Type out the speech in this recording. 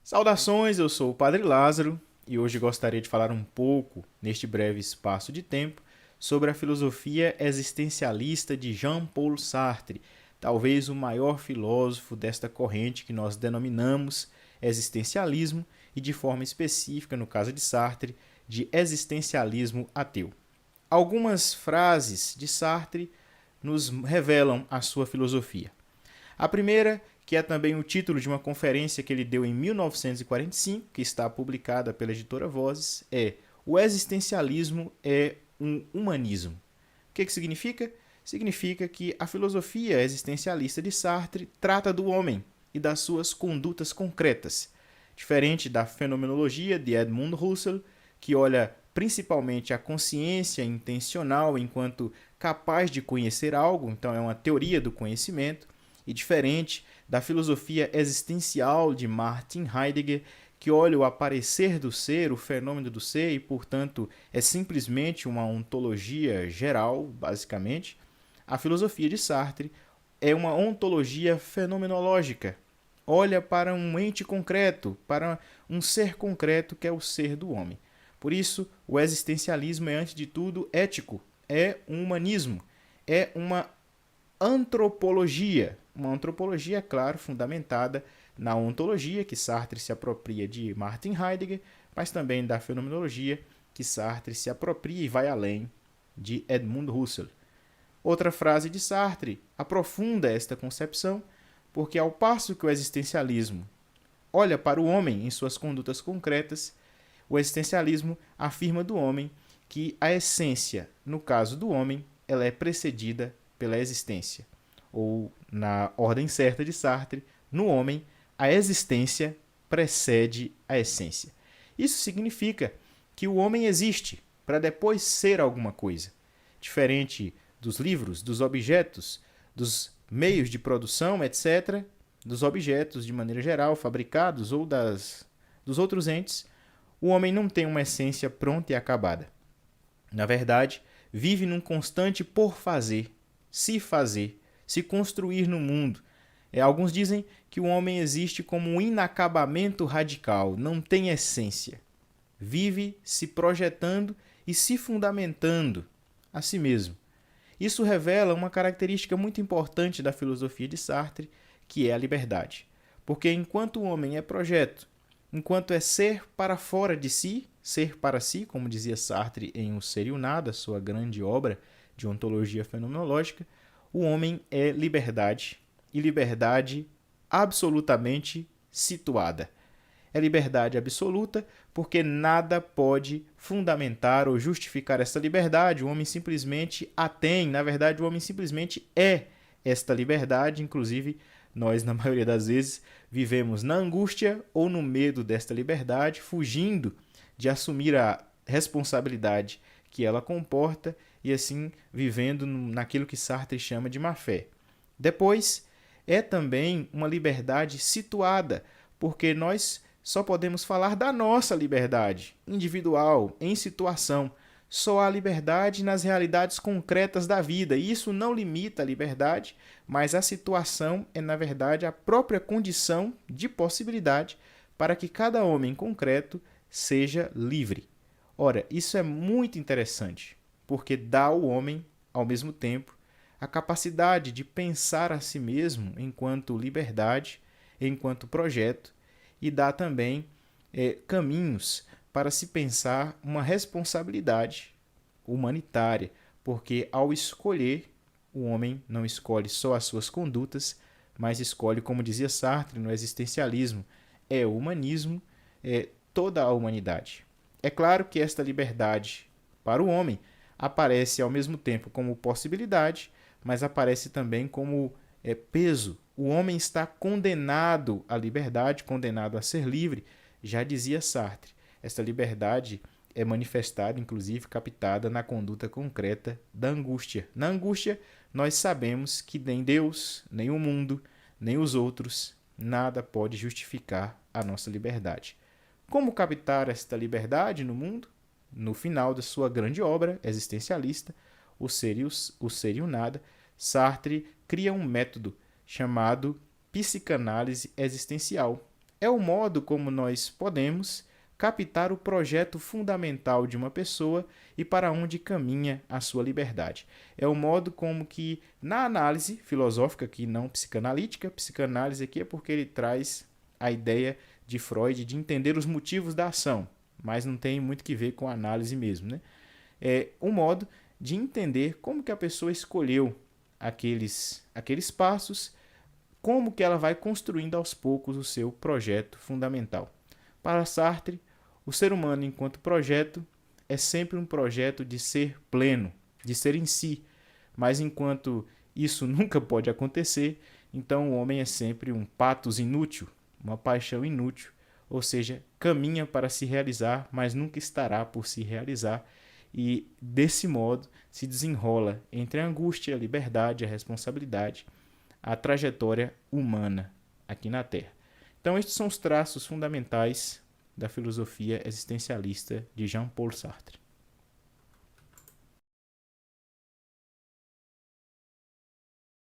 Saudações, eu sou o Padre Lázaro e hoje gostaria de falar um pouco, neste breve espaço de tempo, sobre a filosofia existencialista de Jean-Paul Sartre, talvez o maior filósofo desta corrente que nós denominamos existencialismo e, de forma específica, no caso de Sartre, de existencialismo ateu. Algumas frases de Sartre nos revelam a sua filosofia. A primeira, que é também o título de uma conferência que ele deu em 1945, que está publicada pela editora Vozes, é: o existencialismo é um humanismo. O que significa? Significa que a filosofia existencialista de Sartre trata do homem e das suas condutas concretas, diferente da fenomenologia de Edmund Husserl, que olha principalmente a consciência intencional enquanto capaz de conhecer algo, então é uma teoria do conhecimento, e diferente da filosofia existencial de Martin Heidegger, que olha o aparecer do ser, o fenômeno do ser, e, portanto, é simplesmente uma ontologia geral, basicamente. A filosofia de Sartre é uma ontologia fenomenológica. Olha para um ente concreto, para um ser concreto que é o ser do homem. Por isso, o existencialismo é, antes de tudo, ético, é um humanismo, é uma antropologia. Uma antropologia, claro, fundamentada na ontologia, que Sartre se apropria de Martin Heidegger, mas também da fenomenologia, que Sartre se apropria e vai além de Edmund Husserl. Outra frase de Sartre aprofunda esta concepção, porque ao passo que o existencialismo olha para o homem em suas condutas concretas, o existencialismo afirma do homem que a essência, no caso do homem, ela é precedida pela existência. Ou, na ordem certa de Sartre, no homem, a existência precede a essência. Isso significa que o homem existe para depois ser alguma coisa. Diferente dos livros, dos objetos, dos meios de produção, etc., dos objetos de maneira geral, fabricados ou dos outros entes, o homem não tem uma essência pronta e acabada. Na verdade, vive num constante por fazer, se construir no mundo. Alguns dizem que o homem existe como um inacabamento radical, não tem essência. Vive se projetando e se fundamentando a si mesmo. Isso revela uma característica muito importante da filosofia de Sartre, que é a liberdade. Porque enquanto o homem é projeto, enquanto é ser para fora de si, ser para si, como dizia Sartre em O Ser e o Nada, sua grande obra de ontologia fenomenológica, o homem é liberdade, e liberdade absolutamente situada. É liberdade absoluta porque nada pode fundamentar ou justificar essa liberdade. O homem simplesmente a tem. Na verdade, o homem simplesmente é esta liberdade. Inclusive, nós, na maioria das vezes, vivemos na angústia ou no medo desta liberdade, fugindo de assumir a responsabilidade que ela comporta e, assim, vivendo naquilo que Sartre chama de má-fé. Depois, é também uma liberdade situada, porque nós só podemos falar da nossa liberdade individual, em situação. Só há liberdade nas realidades concretas da vida. E isso não limita a liberdade, mas a situação é, na verdade, a própria condição de possibilidade para que cada homem concreto seja livre. Ora, isso é muito interessante, porque dá ao homem, ao mesmo tempo, a capacidade de pensar a si mesmo enquanto liberdade, enquanto projeto, e dá também caminhos para se pensar uma responsabilidade humanitária, porque ao escolher, o homem não escolhe só as suas condutas, mas escolhe, como dizia Sartre no existencialismo, é o humanismo, é toda a humanidade. É claro que esta liberdade para o homem aparece ao mesmo tempo como possibilidade, mas aparece também como peso. O homem está condenado à liberdade, condenado a ser livre, já dizia Sartre. Esta liberdade é manifestada, inclusive captada na conduta concreta da angústia. Na angústia, nós sabemos que nem Deus, nem o mundo, nem os outros, nada pode justificar a nossa liberdade. Como captar esta liberdade no mundo? No final da sua grande obra existencialista, O Ser e o Nada, Sartre cria um método chamado psicanálise existencial, É o modo como nós podemos captar o projeto fundamental de uma pessoa e para onde caminha a sua liberdade. É o modo como que, na análise filosófica, que não psicanalítica, psicanálise aqui é porque ele traz a ideia de Freud de entender os motivos da ação, mas não tem muito que ver com análise mesmo, né? É um modo de entender como que a pessoa escolheu aqueles passos, como que ela vai construindo aos poucos o seu projeto fundamental. Para Sartre, o ser humano enquanto projeto é sempre um projeto de ser pleno, de ser em si, mas enquanto isso nunca pode acontecer, então o homem é sempre um patos inútil, uma paixão inútil, ou seja, caminha para se realizar, mas nunca estará por se realizar, e desse modo se desenrola entre a angústia, a liberdade, a responsabilidade, a trajetória humana aqui na Terra. Então, estes são os traços fundamentais da filosofia existencialista de Jean-Paul Sartre.